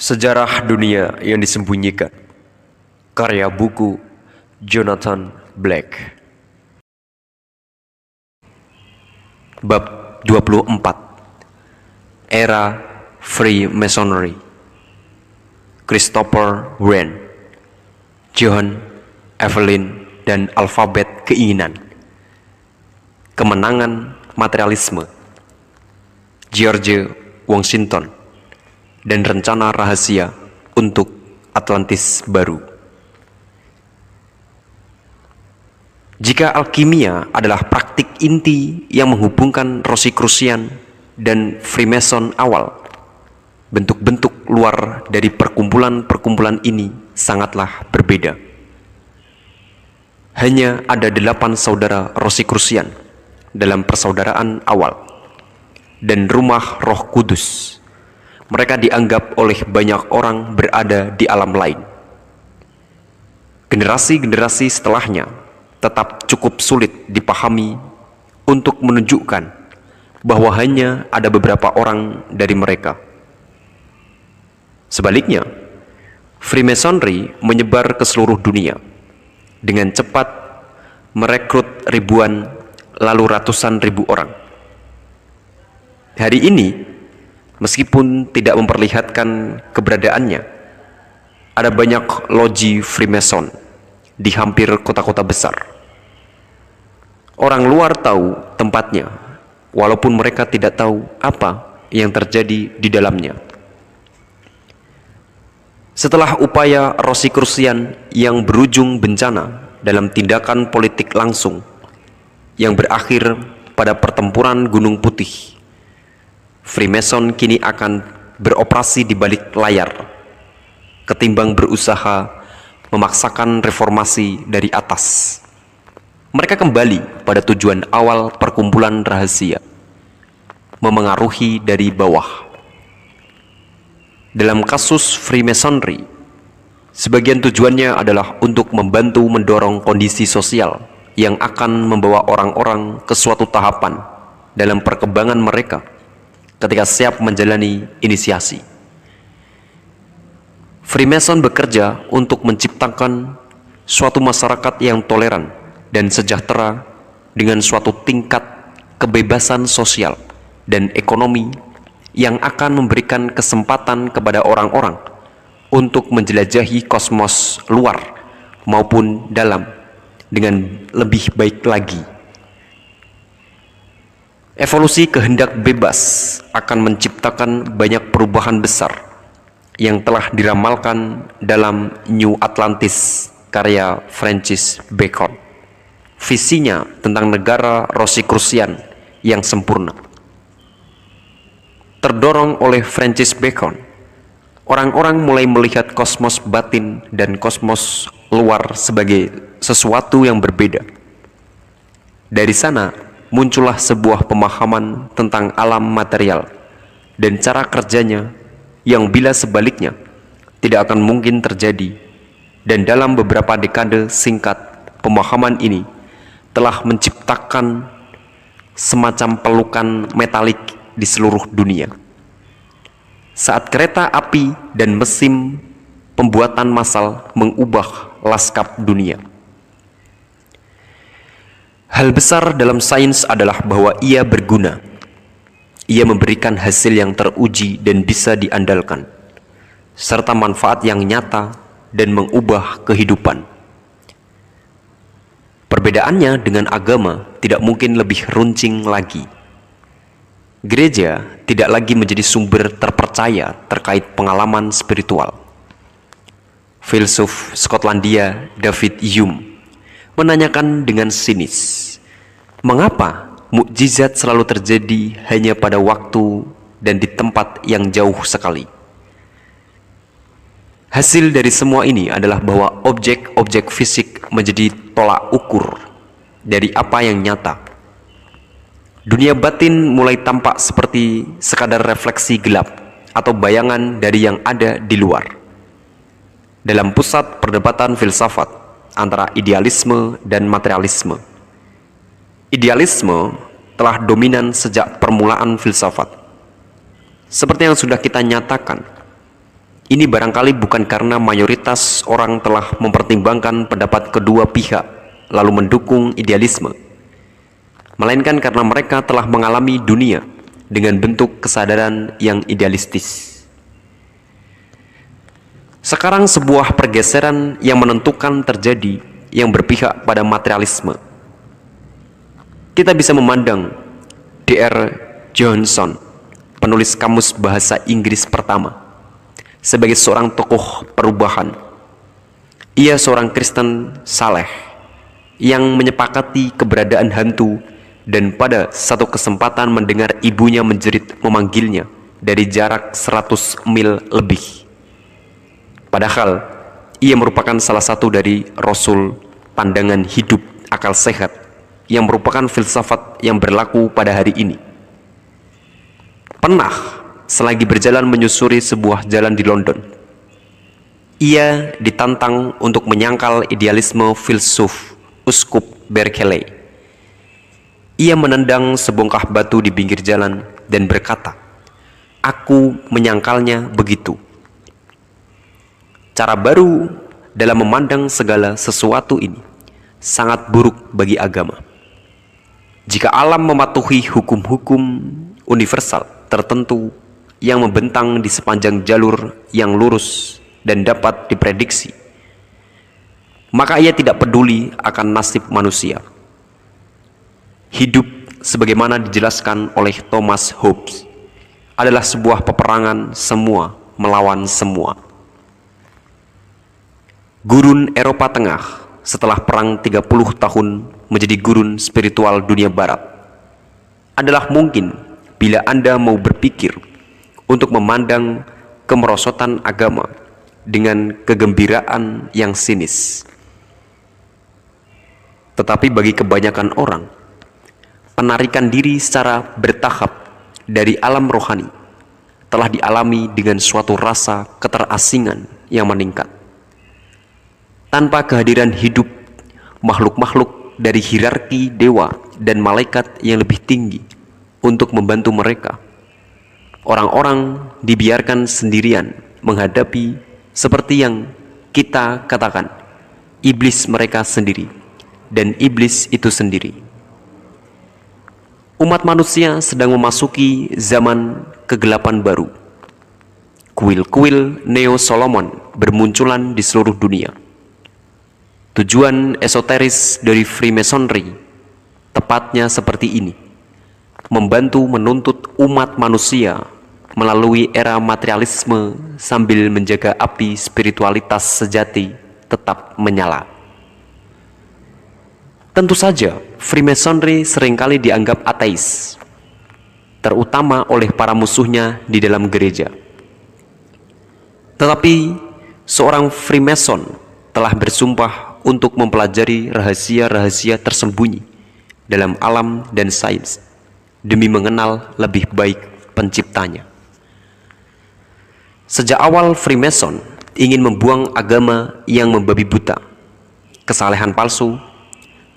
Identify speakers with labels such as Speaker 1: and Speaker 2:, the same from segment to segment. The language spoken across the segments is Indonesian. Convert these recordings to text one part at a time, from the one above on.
Speaker 1: Sejarah Dunia yang Disembunyikan. Karya buku Jonathan Black. Bab 24. Era Freemasonry. Christopher Wren, John Evelyn, dan Alfabet Keinginan. Kemenangan Materialisme, George Washington, dan Rencana Rahasia untuk Atlantis Baru. Jika alkimia adalah praktik inti yang menghubungkan Rosicrucian dan Freemason awal, bentuk-bentuk luar dari perkumpulan-perkumpulan ini sangatlah berbeda. Hanya ada 8 saudara Rosicrucian dalam persaudaraan awal, dan Rumah Roh Kudus. Mereka dianggap oleh banyak orang berada di alam lain. Generasi-generasi setelahnya tetap cukup sulit dipahami untuk menunjukkan bahwa hanya ada beberapa orang dari mereka. Sebaliknya, Freemasonry menyebar ke seluruh dunia dengan cepat, merekrut ribuan lalu ratusan ribu orang. Hari ini, meskipun tidak memperlihatkan keberadaannya, ada banyak loji Freemason di hampir kota-kota besar. Orang luar tahu tempatnya, walaupun mereka tidak tahu apa yang terjadi di dalamnya. Setelah upaya Rosicrucian yang berujung bencana dalam tindakan politik langsung yang berakhir pada pertempuran Gunung Putih, Freemason kini akan beroperasi di balik layar, ketimbang berusaha memaksakan reformasi dari atas. Mereka kembali pada tujuan awal perkumpulan rahasia, memengaruhi dari bawah. Dalam kasus Freemasonry, sebagian tujuannya adalah untuk membantu mendorong kondisi sosial yang akan membawa orang-orang ke suatu tahapan dalam perkembangan mereka ketika siap menjalani inisiasi. Freemason bekerja untuk menciptakan suatu masyarakat yang toleran dan sejahtera dengan suatu tingkat kebebasan sosial dan ekonomi yang akan memberikan kesempatan kepada orang-orang untuk menjelajahi kosmos luar maupun dalam dengan lebih baik lagi. Evolusi kehendak bebas akan menciptakan banyak perubahan besar yang telah diramalkan dalam New Atlantis karya Francis Bacon. Visinya tentang negara Rosicrucian yang sempurna. Terdorong oleh Francis Bacon, orang-orang mulai melihat kosmos batin dan kosmos luar sebagai sesuatu yang berbeda. Dari sana muncullah sebuah pemahaman tentang alam material dan cara kerjanya yang bila sebaliknya tidak akan mungkin terjadi, dan dalam beberapa dekade singkat pemahaman ini telah menciptakan semacam pelukan metalik di seluruh dunia. Saat kereta api dan mesin pembuatan massal mengubah lanskap dunia. Hal besar dalam sains adalah bahwa ia berguna. Ia memberikan hasil yang teruji dan bisa diandalkan, serta manfaat yang nyata dan mengubah kehidupan. Perbedaannya dengan agama tidak mungkin lebih runcing lagi. Gereja tidak lagi menjadi sumber terpercaya terkait pengalaman spiritual. Filsuf Skotlandia David Hume menanyakan dengan sinis, mengapa mukjizat selalu terjadi hanya pada waktu dan di tempat yang jauh sekali? Hasil dari semua ini adalah bahwa objek-objek fisik menjadi tolak ukur dari apa yang nyata. Dunia batin mulai tampak seperti sekadar refleksi gelap atau bayangan dari yang ada di luar. Dalam pusat perdebatan filsafat antara idealisme dan materialisme, idealisme telah dominan sejak permulaan filsafat. Seperti yang sudah kita nyatakan, Ini barangkali bukan karena mayoritas orang telah mempertimbangkan pendapat kedua pihak lalu mendukung idealisme, melainkan karena mereka telah mengalami dunia dengan bentuk kesadaran yang idealistis. Sekarang sebuah pergeseran yang menentukan terjadi yang berpihak pada materialisme. Kita bisa memandang D.R. Johnson, penulis Kamus Bahasa Inggris pertama, sebagai seorang tokoh perubahan. Ia seorang Kristen saleh yang menyepakati keberadaan hantu dan pada satu kesempatan mendengar ibunya menjerit memanggilnya dari jarak 100 mil lebih. Padahal ia merupakan salah satu dari rasul pandangan hidup akal sehat yang merupakan filsafat yang berlaku pada hari ini. Pernah selagi berjalan menyusuri sebuah jalan di London, ia ditantang untuk menyangkal idealisme filsuf Uskup Berkeley. Ia menendang sebongkah batu di pinggir jalan dan berkata, "Aku menyangkalnya begitu." Cara baru dalam memandang segala sesuatu ini sangat buruk bagi agama. Jika alam mematuhi hukum-hukum universal tertentu yang membentang di sepanjang jalur yang lurus dan dapat diprediksi, maka ia tidak peduli akan nasib manusia. Hidup sebagaimana dijelaskan oleh Thomas Hobbes adalah sebuah peperangan semua melawan semua. Gurun Eropa Tengah setelah perang 30 tahun menjadi gurun spiritual dunia barat adalah mungkin bila Anda mau berpikir untuk memandang kemerosotan agama dengan kegembiraan yang sinis. Tetapi bagi kebanyakan orang, penarikan diri secara bertahap dari alam rohani telah dialami dengan suatu rasa keterasingan yang meningkat. Tanpa kehadiran hidup makhluk-makhluk dari hierarki dewa dan malaikat yang lebih tinggi untuk membantu mereka, orang-orang dibiarkan sendirian menghadapi seperti yang kita katakan iblis mereka sendiri dan iblis itu sendiri. Umat manusia sedang memasuki zaman kegelapan baru. Kuil-kuil Neo Solomon bermunculan di seluruh dunia. Tujuan esoteris dari Freemasonry tepatnya seperti ini: membantu menuntut umat manusia melalui era materialisme sambil menjaga api spiritualitas sejati tetap menyala. Tentu saja Freemasonry seringkali dianggap ateis, terutama oleh para musuhnya di dalam gereja. Tetapi seorang Freemason telah bersumpah untuk mempelajari rahasia-rahasia tersembunyi dalam alam dan sains demi mengenal lebih baik penciptanya. Sejak awal Freemason ingin membuang agama yang membabi buta, kesalehan palsu,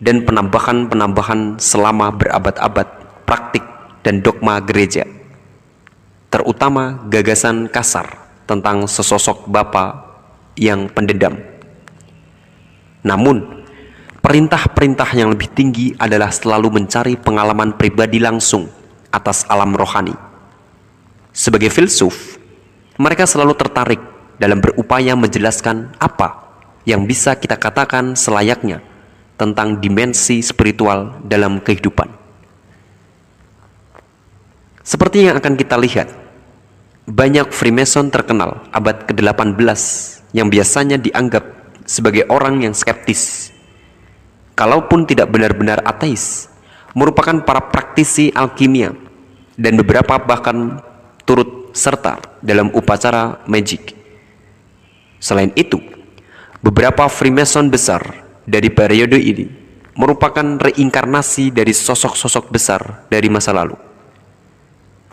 Speaker 1: dan penambahan-penambahan selama berabad-abad praktik dan dogma gereja, terutama gagasan kasar tentang sesosok bapa yang pendendam. Namun, perintah-perintah yang lebih tinggi adalah selalu mencari pengalaman pribadi langsung atas alam rohani. Sebagai filsuf, mereka selalu tertarik dalam berupaya menjelaskan apa yang bisa kita katakan selayaknya tentang dimensi spiritual dalam kehidupan. Seperti yang akan kita lihat, banyak Freemason terkenal abad ke-18 yang biasanya dianggap sebagai orang yang skeptis, kalaupun tidak benar-benar ateis, merupakan para praktisi alkimia dan beberapa bahkan turut serta dalam upacara magic. Selain itu, beberapa Freemason besar dari periode ini merupakan reinkarnasi dari sosok-sosok besar dari masa lalu.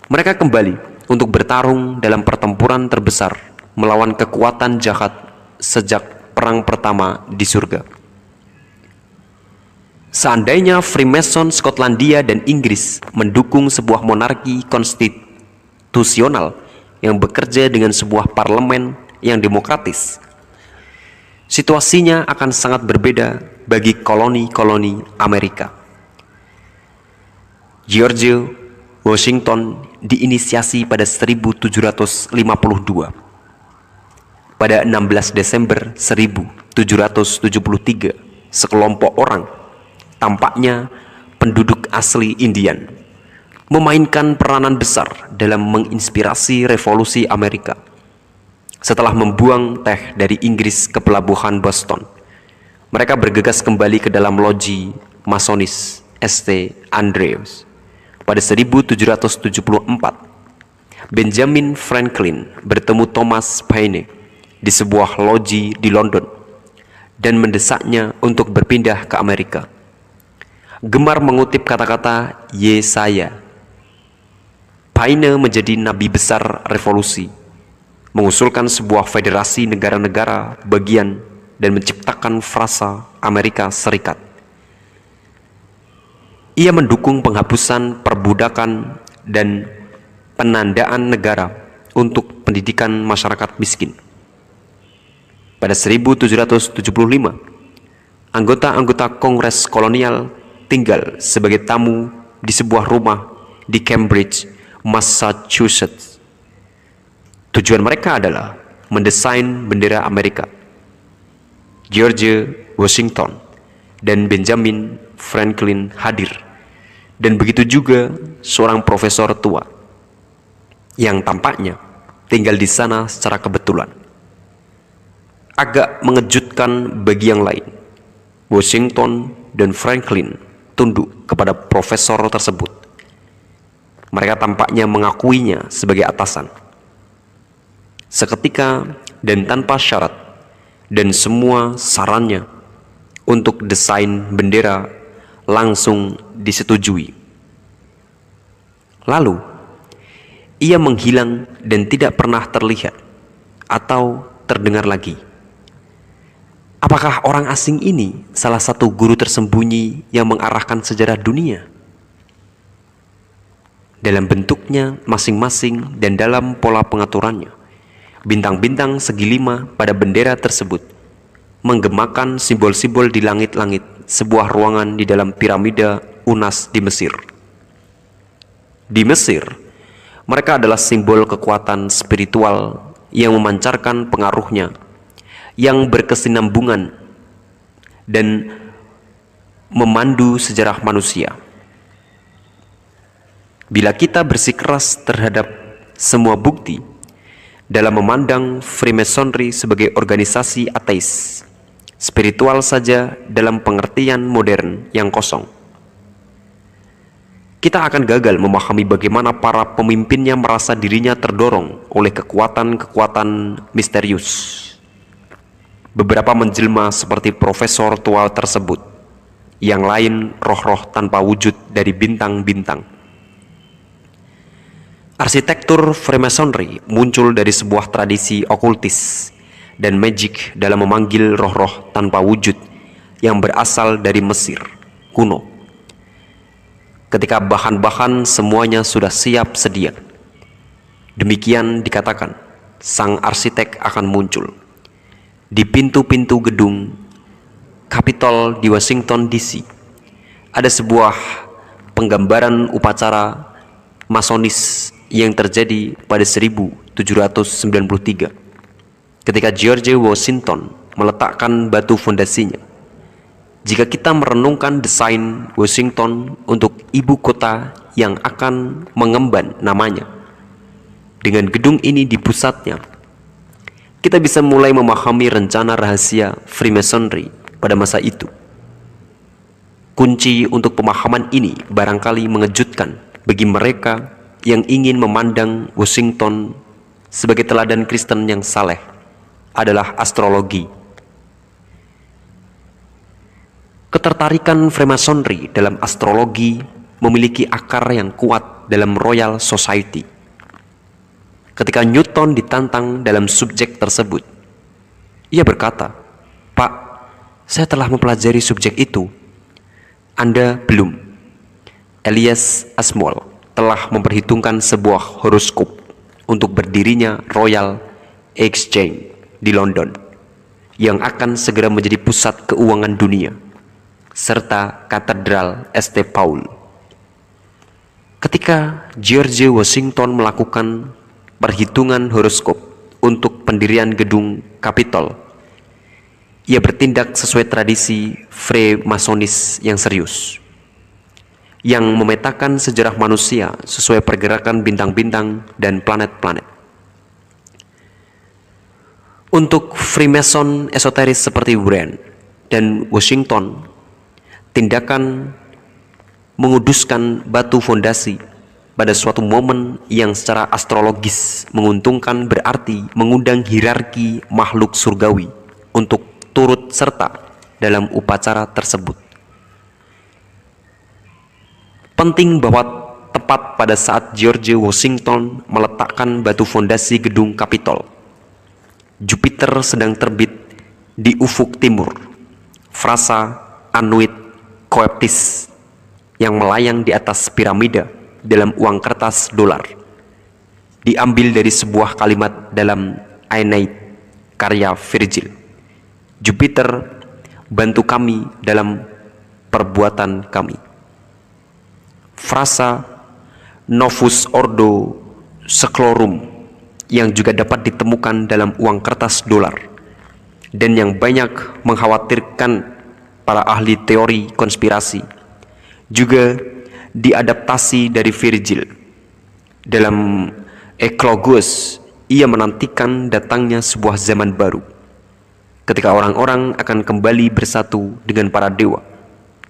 Speaker 1: Mereka kembali untuk bertarung dalam pertempuran terbesar melawan kekuatan jahat sejak perang pertama di surga. Seandainya Freemason Skotlandia dan Inggris mendukung sebuah monarki konstitusional yang bekerja dengan sebuah parlemen yang demokratis, situasinya akan sangat berbeda bagi koloni-koloni Amerika. George Washington diinisiasi pada 1752. Pada 16 Desember 1773, sekelompok orang, tampaknya penduduk asli Indian, memainkan peranan besar dalam menginspirasi revolusi Amerika. Setelah membuang teh dari Inggris ke pelabuhan Boston, mereka bergegas kembali ke dalam loji Masonis St. Andrews. Pada 1774, Benjamin Franklin bertemu Thomas Paine di sebuah loji di London dan mendesaknya untuk berpindah ke Amerika. Gemar mengutip kata-kata Yesaya, Paine menjadi nabi besar revolusi, mengusulkan sebuah federasi negara-negara bagian dan menciptakan frasa Amerika Serikat. Ia mendukung penghapusan perbudakan dan penandaan negara untuk pendidikan masyarakat miskin. Pada 1775, anggota-anggota Kongres Kolonial tinggal sebagai tamu di sebuah rumah di Cambridge, Massachusetts. Tujuan mereka adalah mendesain bendera Amerika. George Washington dan Benjamin Franklin hadir, dan begitu juga seorang profesor tua yang tampaknya tinggal di sana secara kebetulan. Agak mengejutkan bagi yang lain, Washington dan Franklin tunduk kepada profesor tersebut. Mereka tampaknya mengakuinya sebagai atasan. Seketika dan tanpa syarat, dan semua sarannya untuk desain bendera langsung disetujui. Lalu, ia menghilang dan tidak pernah terlihat atau terdengar lagi. Apakah orang asing ini salah satu guru tersembunyi yang mengarahkan sejarah dunia? Dalam bentuknya masing-masing dan dalam pola pengaturannya, bintang-bintang segi lima pada bendera tersebut menggemakan simbol-simbol di langit-langit sebuah ruangan di dalam piramida Unas di Mesir. Di Mesir, mereka adalah simbol kekuatan spiritual yang memancarkan pengaruhnya, yang berkesinambungan dan memandu sejarah manusia. Bila kita bersikeras terhadap semua bukti dalam memandang Freemasonry sebagai organisasi ateis, spiritual saja dalam pengertian modern yang kosong, kita akan gagal memahami bagaimana para pemimpinnya merasa dirinya terdorong oleh kekuatan-kekuatan misterius. Beberapa menjelma seperti profesor tua tersebut, yang lain roh-roh tanpa wujud dari bintang-bintang. Arsitektur Freemasonry muncul dari sebuah tradisi okultis dan magic dalam memanggil roh-roh tanpa wujud yang berasal dari Mesir kuno. Ketika bahan-bahan semuanya sudah siap sedia, demikian dikatakan, sang arsitek akan muncul di pintu-pintu gedung Capitol di Washington DC. Ada sebuah penggambaran upacara masonis yang terjadi pada 1793 ketika George Washington meletakkan batu fondasinya. Jika kita merenungkan desain Washington untuk ibu kota yang akan mengemban namanya, dengan gedung ini di pusatnya, kita bisa mulai memahami rencana rahasia Freemasonry pada masa itu. Kunci untuk pemahaman ini barangkali mengejutkan bagi mereka yang ingin memandang Washington sebagai teladan Kristen yang saleh adalah astrologi. Ketertarikan Freemasonry dalam astrologi memiliki akar yang kuat dalam Royal Society. Ketika Newton ditantang dalam subjek tersebut, ia berkata, "Pak, saya telah mempelajari subjek itu. Anda belum." Elias Ashmole telah memperhitungkan sebuah horoskop untuk berdirinya Royal Exchange di London yang akan segera menjadi pusat keuangan dunia, serta Katedral St. Paul. Ketika George Washington melakukan perhitungan horoskop untuk pendirian gedung Capitol, ia bertindak sesuai tradisi Freemasonis yang serius, yang memetakan sejarah manusia sesuai pergerakan bintang-bintang dan planet-planet. Untuk Freemason esoteris seperti Wren dan Washington, tindakan menguduskan batu fondasi pada suatu momen yang secara astrologis menguntungkan berarti mengundang hierarki makhluk surgawi untuk turut serta dalam upacara tersebut. Penting bahwa tepat pada saat George Washington meletakkan batu fondasi gedung Capitol, Jupiter sedang terbit di ufuk timur. Frasa Annuit Coeptis yang melayang di atas piramida dalam uang kertas dolar diambil dari sebuah kalimat dalam Aeneid karya Virgil. Jupiter, bantu kami dalam perbuatan kami. Frasa Novus Ordo Seclorum yang juga dapat ditemukan dalam uang kertas dolar dan yang banyak mengkhawatirkan para ahli teori konspirasi, juga diadaptasi dari Virgil. Dalam Eclogus, ia menantikan datangnya sebuah zaman baru, ketika orang-orang akan kembali bersatu dengan para dewa,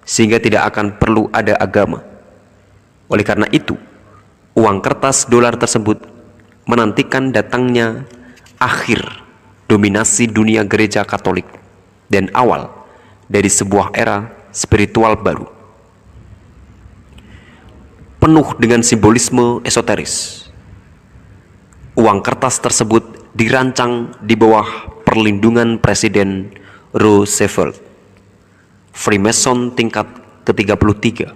Speaker 1: sehingga tidak akan perlu ada agama. Oleh karena itu, uang kertas dolar tersebut menantikan datangnya akhir dominasi dunia gereja Katolik dan awal dari sebuah era spiritual baru, penuh dengan simbolisme esoteris. Uang kertas tersebut dirancang di bawah perlindungan Presiden Roosevelt, Freemason tingkat ke-33,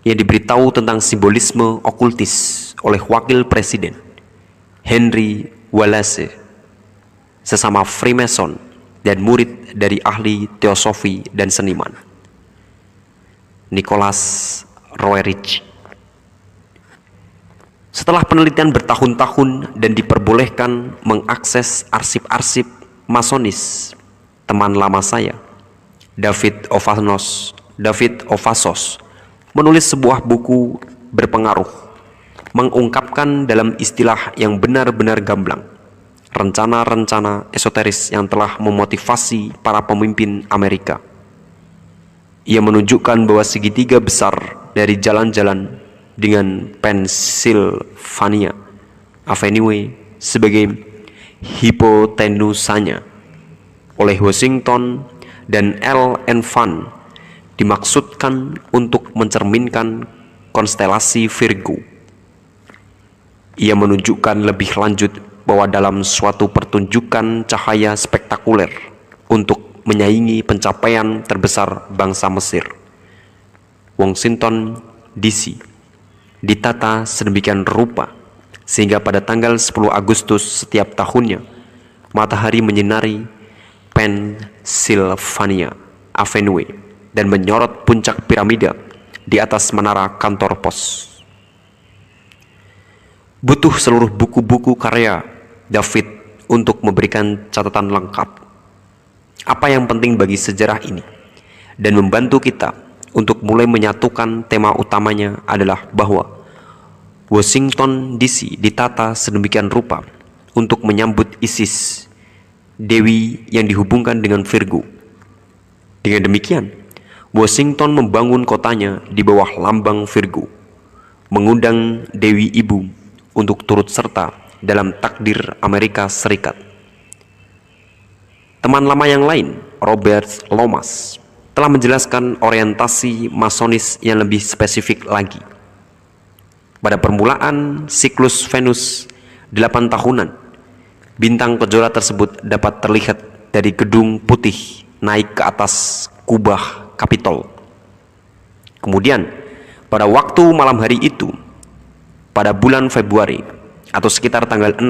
Speaker 1: yang diberitahu tentang simbolisme okultis oleh Wakil Presiden Henry Wallace, sesama Freemason dan murid dari ahli teosofi dan seniman Nicholas Roerich. Setelah penelitian bertahun-tahun dan diperbolehkan mengakses arsip-arsip masonis, teman lama saya, David Ovasos, menulis sebuah buku berpengaruh, mengungkapkan dalam istilah yang benar-benar gamblang rencana-rencana esoteris yang telah memotivasi para pemimpin Amerika. Ia menunjukkan bahwa segitiga besar dari jalan-jalan dengan Pennsylvania Avenue sebagai hipotenusanya oleh Washington dan L. N. Van dimaksudkan untuk mencerminkan konstelasi Virgo. Ia menunjukkan lebih lanjut bahwa dalam suatu pertunjukan cahaya spektakuler untuk menyaingi pencapaian terbesar bangsa Mesir, Washington DC ditata sedemikian rupa sehingga pada tanggal 10 Agustus setiap tahunnya matahari menyinari Pennsylvania Avenue dan menyorot puncak piramida di atas menara kantor pos. Butuh seluruh buku-buku karya David untuk memberikan catatan lengkap apa yang penting bagi sejarah ini dan membantu kita untuk mulai menyatukan tema utamanya adalah bahwa Washington DC ditata sedemikian rupa untuk menyambut Isis, dewi yang dihubungkan dengan Virgo. Dengan demikian, Washington membangun kotanya di bawah lambang Virgo, mengundang Dewi Ibu untuk turut serta dalam takdir Amerika Serikat. Teman lama yang lain, Robert Lomas, telah menjelaskan orientasi masonis yang lebih spesifik lagi. Pada permulaan siklus Venus 8 tahunan, bintang kejora tersebut dapat terlihat dari gedung putih naik ke atas kubah Capitol. Kemudian, pada waktu malam hari itu, pada bulan Februari atau sekitar tanggal 6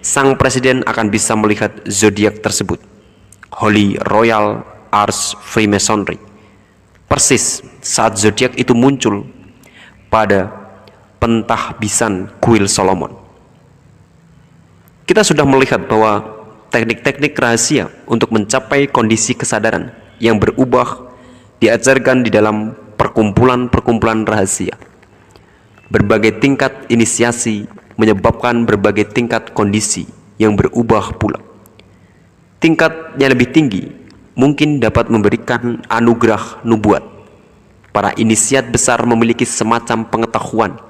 Speaker 1: sang presiden akan bisa melihat zodiak tersebut, Holy Royal Arch Freemasonry, persis saat zodiak itu muncul pada pentahbisan kuil Solomon. Kita sudah melihat bahwa teknik-teknik rahasia untuk mencapai kondisi kesadaran yang berubah diajarkan di dalam perkumpulan-perkumpulan rahasia. Berbagai tingkat inisiasi menyebabkan berbagai tingkat kondisi yang berubah pula. Tingkat yang lebih tinggi mungkin dapat memberikan anugerah nubuat. Para inisiat besar memiliki semacam pengetahuan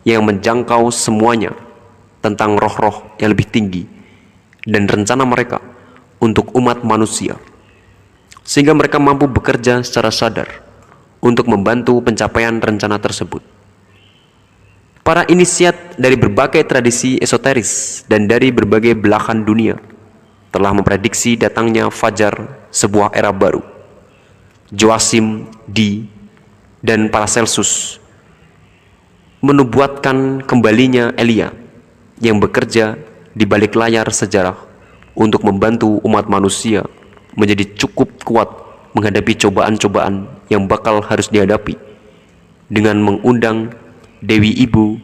Speaker 1: yang menjangkau semuanya tentang roh-roh yang lebih tinggi dan rencana mereka untuk umat manusia, sehingga mereka mampu bekerja secara sadar untuk membantu pencapaian rencana tersebut. Para inisiat dari berbagai tradisi esoteris dan dari berbagai belahan dunia telah memprediksi datangnya fajar sebuah era baru. Joachim D. dan Paracelsus menubuatkan kembalinya Elia yang bekerja di balik layar sejarah untuk membantu umat manusia menjadi cukup kuat menghadapi cobaan-cobaan yang bakal harus dihadapi, dengan mengundang Dewi Ibu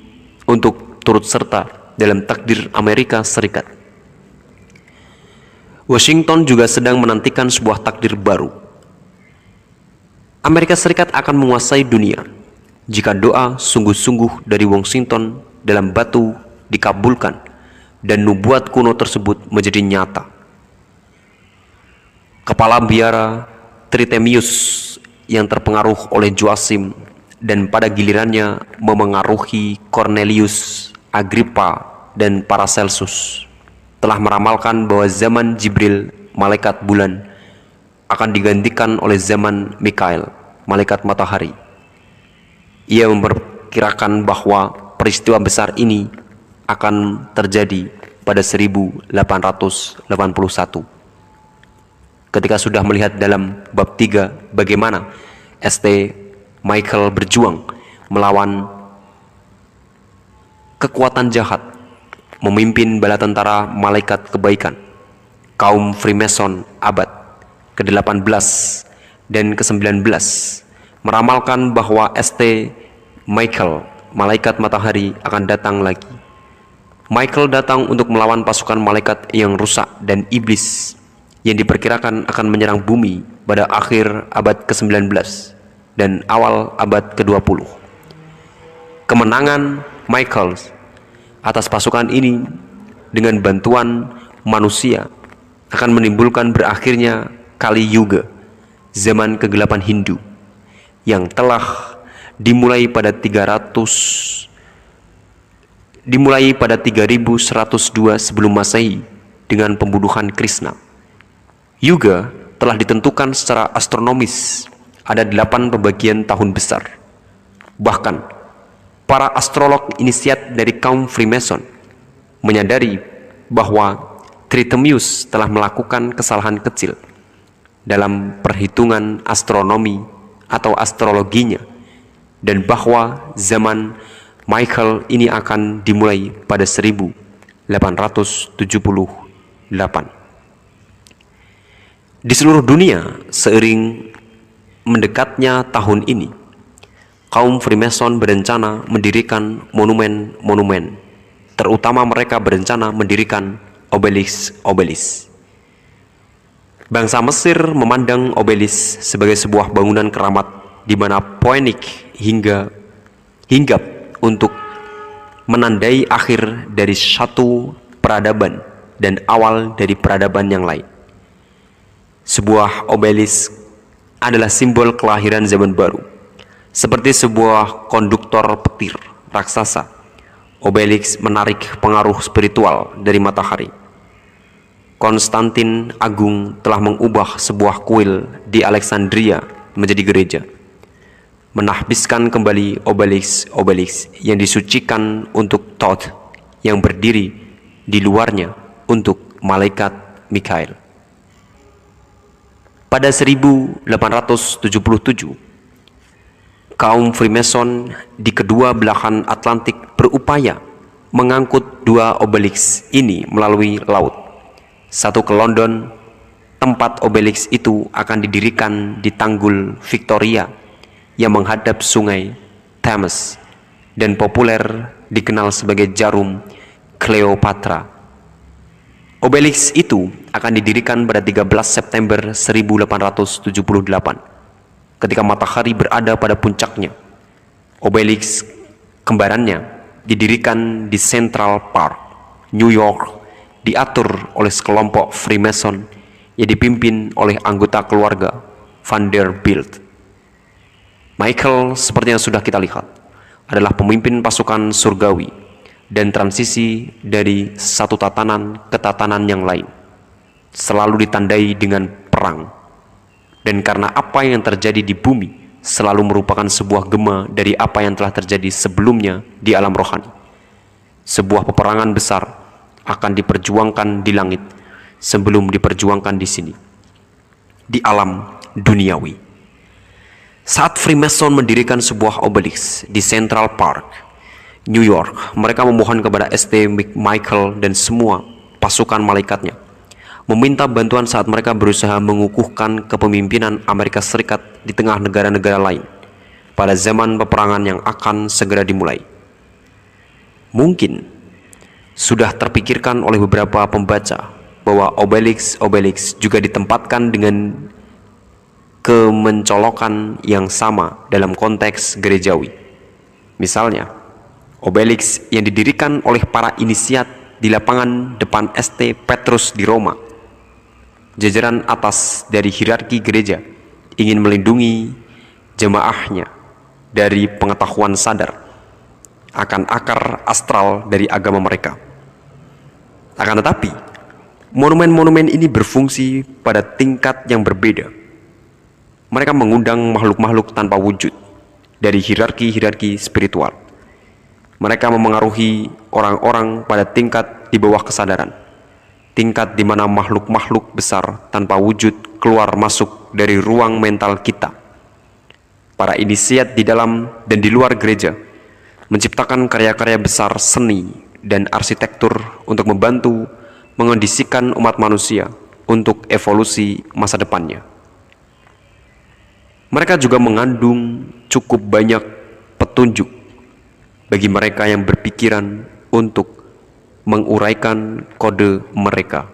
Speaker 1: untuk turut serta dalam takdir Amerika Serikat. Washington juga sedang menantikan sebuah takdir baru. Amerika Serikat akan menguasai dunia jika doa sungguh-sungguh dari Washington dalam batu dikabulkan dan nubuat kuno tersebut menjadi nyata. Kepala biara Tritemius yang terpengaruh oleh Joachim dan pada gilirannya memengaruhi Cornelius, Agrippa, dan Paracelsus telah meramalkan bahwa zaman Jibril, malaikat bulan, akan digantikan oleh zaman Mikael, malaikat matahari. Ia memperkirakan bahwa peristiwa besar ini akan terjadi pada 1881. Ketika sudah melihat dalam bab 3 bagaimana St. Michael berjuang melawan kekuatan jahat, memimpin bala tentara malaikat kebaikan, kaum Freemason abad ke-18 dan ke-19, meramalkan bahwa St. Michael, malaikat matahari, akan datang lagi. Michael datang untuk melawan pasukan malaikat yang rusak dan iblis yang diperkirakan akan menyerang bumi pada akhir abad ke-19 dan awal abad ke-20. Kemenangan Michael atas pasukan ini dengan bantuan manusia akan menimbulkan berakhirnya Kali Yuga, zaman kegelapan Hindu, yang telah dimulai pada 3102 sebelum Masehi dengan pembunuhan Krishna. Yuga telah ditentukan secara astronomis, ada 8 pembagian tahun besar. Bahkan para astrolog inisiat dari kaum Freemason menyadari bahwa Tritemius telah melakukan kesalahan kecil dalam perhitungan astronomi atau astrologinya, dan bahwa zaman Michael ini akan dimulai pada 1878. Di seluruh dunia, seiring mendekatnya tahun ini, kaum Freemason berencana mendirikan monumen-monumen. Terutama mereka berencana mendirikan obelisk. Bangsa Mesir memandang obelisk sebagai sebuah bangunan keramat di mana Phoenix hinggap untuk menandai akhir dari satu peradaban dan awal dari peradaban yang lain. Sebuah obelisk adalah simbol kelahiran zaman baru, seperti sebuah konduktor petir raksasa. Obelisk menarik pengaruh spiritual dari matahari. Konstantin Agung telah mengubah sebuah kuil di Alexandria menjadi gereja, menahbiskan kembali obelisk yang disucikan untuk Thoth yang berdiri di luarnya untuk malaikat Mikael. Pada 1877, kaum Freemason di kedua belahan Atlantik berupaya mengangkut dua obelisk ini melalui laut. Satu ke London, tempat obelisk itu akan didirikan di Tanggul Victoria yang menghadap sungai Thames dan populer dikenal sebagai Jarum Cleopatra. Obelisk itu akan didirikan pada 13 September 1878 ketika matahari berada pada puncaknya. Obelisk kembarannya didirikan di Central Park, New York, diatur oleh sekelompok Freemason yang dipimpin oleh anggota keluarga Vanderbilt. Michael, seperti yang sudah kita lihat, adalah pemimpin pasukan surgawi dan transisi dari satu tatanan ke tatanan yang lain, selalu ditandai dengan perang. Dan karena apa yang terjadi di bumi selalu merupakan sebuah gema dari apa yang telah terjadi sebelumnya di alam rohani. Sebuah peperangan besar akan diperjuangkan di langit sebelum diperjuangkan di sini, di alam duniawi. Saat Freemason mendirikan sebuah obelisk di Central Park, New York, mereka memohon kepada St. Michael dan semua pasukan malaikatnya meminta bantuan saat mereka berusaha mengukuhkan kepemimpinan Amerika Serikat di tengah negara-negara lain pada zaman peperangan yang akan segera dimulai. Mungkin sudah terpikirkan oleh beberapa pembaca bahwa obelisk juga ditempatkan dengan kemencolokan yang sama dalam konteks gerejawi. Misalnya, obelisk yang didirikan oleh para inisiat di lapangan depan St. Petrus di Roma, jajaran atas dari hierarki gereja ingin melindungi jemaahnya dari pengetahuan sadar akan akar astral dari agama mereka. Akan tetapi, monumen-monumen ini berfungsi pada tingkat yang berbeda. Mereka mengundang makhluk-makhluk tanpa wujud dari hierarki-hierarki spiritual. Mereka memengaruhi orang-orang pada tingkat di bawah kesadaran, tingkat di mana makhluk-makhluk besar tanpa wujud keluar masuk dari ruang mental kita. Para inisiat di dalam dan di luar gereja menciptakan karya-karya besar seni dan arsitektur untuk membantu mengondisikan umat manusia untuk evolusi masa depannya. Mereka juga mengandung cukup banyak petunjuk bagi mereka yang berpikiran untuk menguraikan kode mereka.